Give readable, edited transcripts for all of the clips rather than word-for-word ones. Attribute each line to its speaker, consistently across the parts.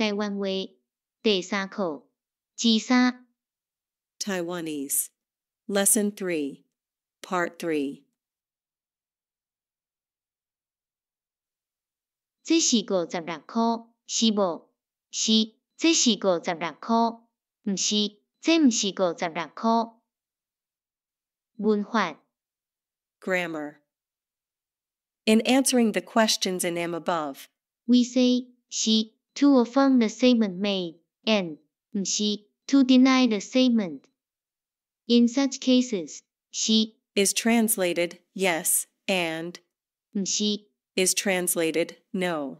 Speaker 1: 台湾话第三课之三
Speaker 2: Taiwanese. Lesson 3, Part 3.
Speaker 1: 这是56块，是无？是，这是56块，毋是，这毋是56块。文法
Speaker 2: Grammar. In answering the questions in am above,
Speaker 1: We say 是 to affirm the statement made and 毋是 to deny the statement. In such cases, 是
Speaker 2: is translated yes and
Speaker 1: 毋是
Speaker 2: is translated no.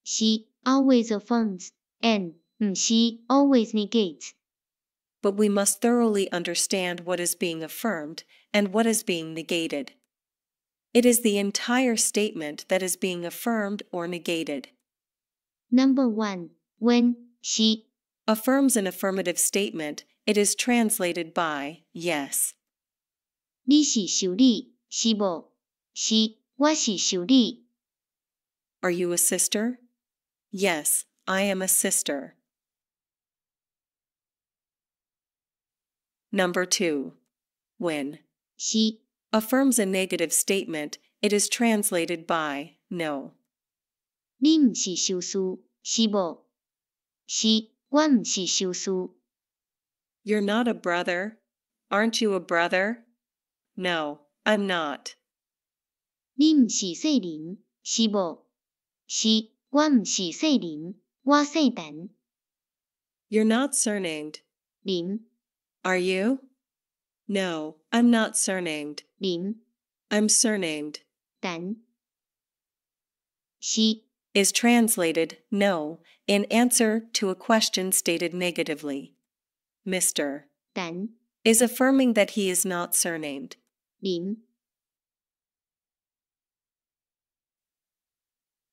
Speaker 1: 是 always affirms and 毋是 always negates.
Speaker 2: But we must thoroughly understand what is being affirmed and what is being negated. It is the entire statement that is being affirmed or negated.
Speaker 1: Number 1. When 是
Speaker 2: Affirms an affirmative statement, it is translated by yes.
Speaker 1: 你是修理，是无？是，我是修理。
Speaker 2: Are you a sister? Yes, I am a sister. Number 2. When
Speaker 1: 是
Speaker 2: affirms a negative statement, it is translated by no.
Speaker 1: 你毋是修士，是无？是，我毋是修士。
Speaker 2: You're not a brother? Aren't you a brother? No, I'm not.
Speaker 1: 你毋是世人，是无？是，我毋是世人，我姓陈。
Speaker 2: You're not surnamed.
Speaker 1: 林
Speaker 2: Are you? No, I'm not surnamed.
Speaker 1: 林
Speaker 2: I'm surnamed.
Speaker 1: 陈是
Speaker 2: Is translated no in answer to a question stated negatively. Mr.
Speaker 1: 陈
Speaker 2: is affirming that he is not surnamed.
Speaker 1: 林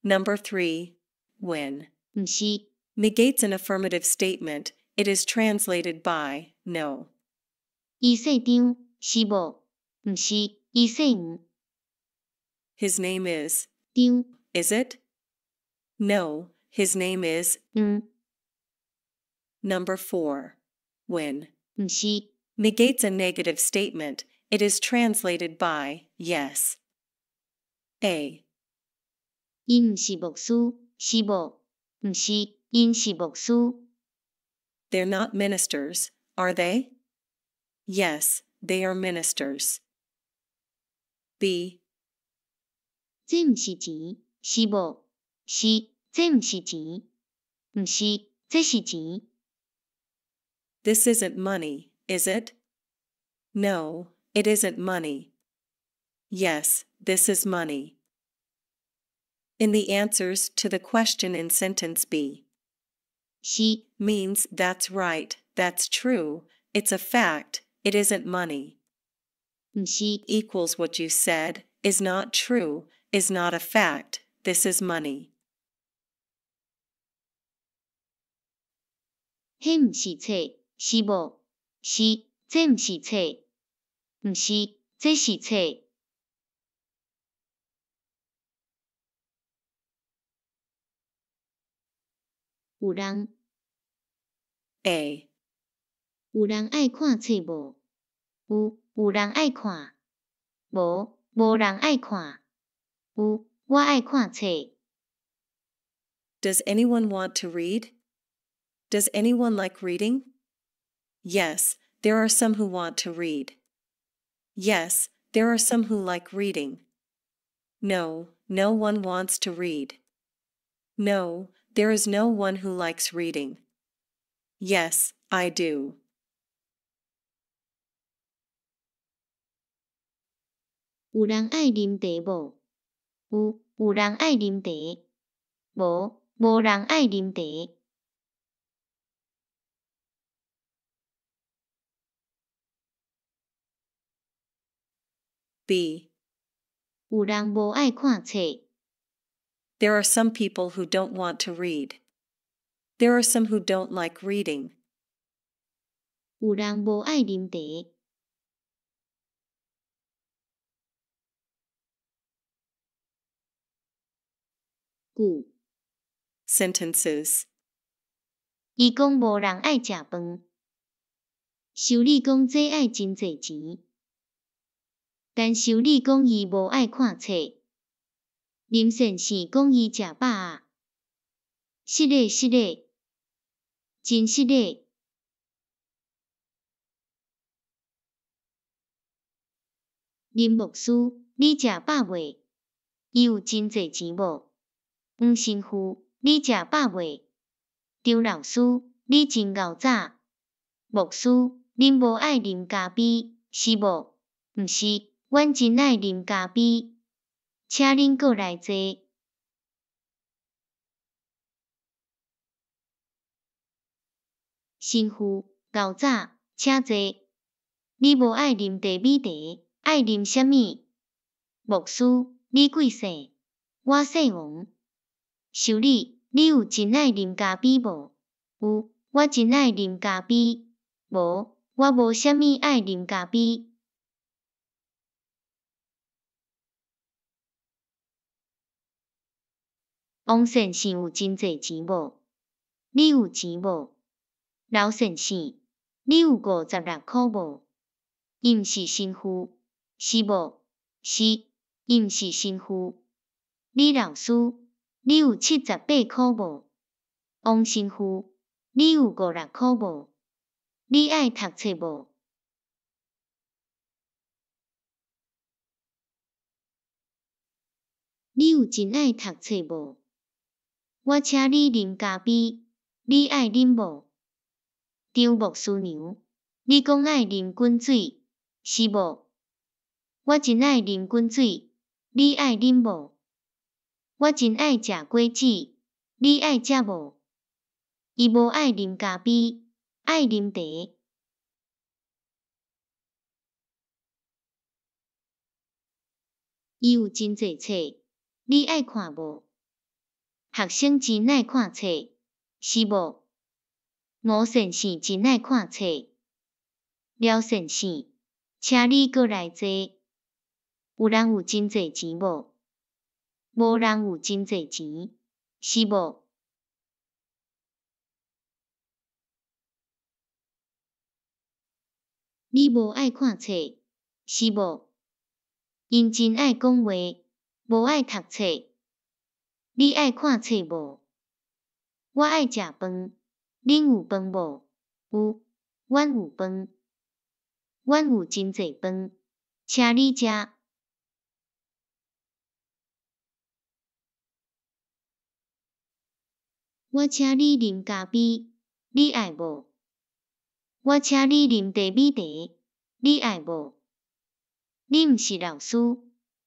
Speaker 2: Number 3. When
Speaker 1: 毋是
Speaker 2: negates an affirmative statement, it is translated by no.
Speaker 1: 伊姓张，是无？毋是，伊姓黄。
Speaker 2: His name is.
Speaker 1: 张
Speaker 2: Is it? No, his name is.
Speaker 1: 黄
Speaker 2: Number 4. When
Speaker 1: 毋是
Speaker 2: negates a negative statement, it is translated by yes. A.
Speaker 1: 因毋是牧师，是无？毋是，因是牧师。
Speaker 2: They're not ministers, are they? Yes, they are ministers. B.
Speaker 1: 这毋是钱，是无？是，这毋是钱。毋是，这是钱。
Speaker 2: This isn't money, is it? No, it isn't money. Yes, this is money. In the answers to the question in sentence B,
Speaker 1: 是
Speaker 2: means that's right, that's true, it's a fact, it isn't money.
Speaker 1: 毋是
Speaker 2: Equals what you said, is not true, is not a fact, this is money.
Speaker 1: 迄毋是册，是无？是，这毋是册。毋是，这是册。 有人
Speaker 2: A.
Speaker 1: 有人爱看册无？有人爱看。无人爱看。我爱看册。
Speaker 2: Does anyone want to read? Does anyone like reading? Yes, there are some who want to read. Yes, there are some who like reading. No, no one wants to read. No, there is no one who likes reading. Yes, I do.
Speaker 1: 有人爱啉茶无？有人爱啉茶。无人爱啉茶。
Speaker 2: B.
Speaker 1: 有人无爱看册。
Speaker 2: There are some people who don't want to read. There are some who don't like reading.
Speaker 1: 有人无爱啉茶。句。
Speaker 2: sentences.
Speaker 1: 伊讲无人爱食饭，修理讲这爱真侪钱，但修理讲伊无爱看册，林先生讲伊食饱啊。是的，是的，真是的。林牧师，你食饱未？伊有真侪钱无？黄神父，你食饱未？张老师，你真熬早。牧师，恁无爱啉咖啡，是无？毋是，阮真爱啉咖啡。请恁过来坐。神父，熬早，请坐。你无爱啉茶米茶，爱啉啥物？牧师，你几岁？我姓王。修理，你有真爱啉咖啡无？有，我真爱啉咖啡。无，我无啥物爱啉咖啡。王先生有真侪钱无？你有钱无？刘先生，你有56箍无？伊毋是神父，是无？是，伊毋是神父。李老师，你有78箍无？王神父，你有56箍无？你爱读册无？你有真爱读册无？我请你啉咖啡，你爱啉无？张牧师娘，你讲爱啉滚水，是无？我真爱啉滚水，你爱啉无？我真爱食果子，你爱食无？伊无爱啉咖啡，爱啉茶。伊有真侪册，你爱看无？学生真爱看册，是无？吴先生真爱看册。廖先生，请你过来坐。有人有真侪钱无？无人有真侪钱，是无？你无爱看册，是无？因真爱讲话，无爱读册。你爱看册无？我爱食饭，恁有饭无？有，阮有饭。阮有真侪饭，请你食。我请你啉咖啡，你爱无？我请你啉茶米茶，你爱无？你毋是老师，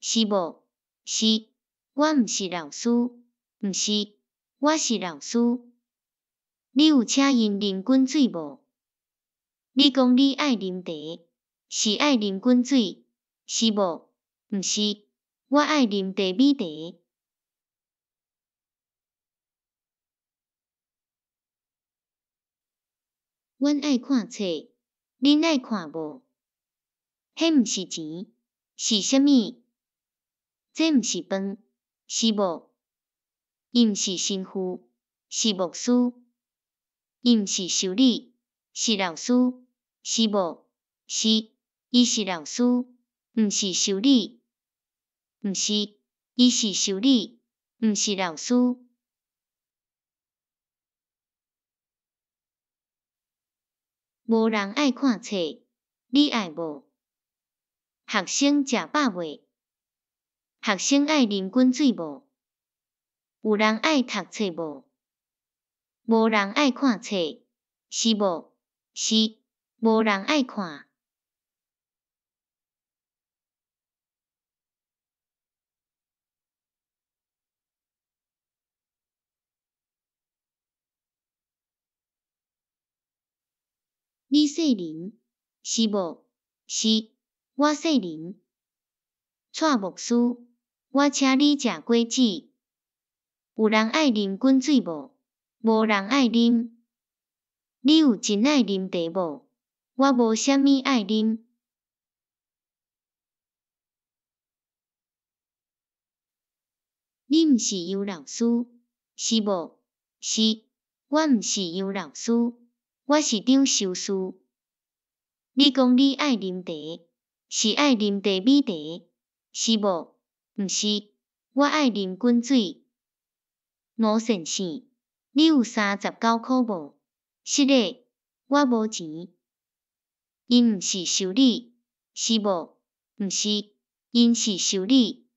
Speaker 1: 是无？是，我毋是老师，毋是，我是老师。你有请因啉滚水无？你讲你爱啉茶，是爱啉滚水，是无？毋是，我爱啉茶米茶。阮爱看册，恁爱看无？迄毋是钱，是啥物？这毋是饭，是无？伊毋是神父，是牧师。伊毋是修理，是老师，是无？是，伊是老师，毋是修理。毋是，伊是修理，毋是老师。无人爱看册，你爱无？学生食饱未？学生爱啉滚水无？有人爱读册无？无人爱看册，是无？是，无人爱看。你姓林，是无？是，我姓林。蔡牧师，我请你食果子。有人爱啉滚水无？无人爱啉。你有真爱啉茶无？我无啥物爱啉。你毋是尤老师，是无？是，我毋是尤老师，我是张修士。你讲你爱啉茶，是爱啉茶米茶，是无？毋是，我爱啉滚水。吴先生，你有39箍无？是个，我无钱。因毋是修理，是无？毋是，因是修理。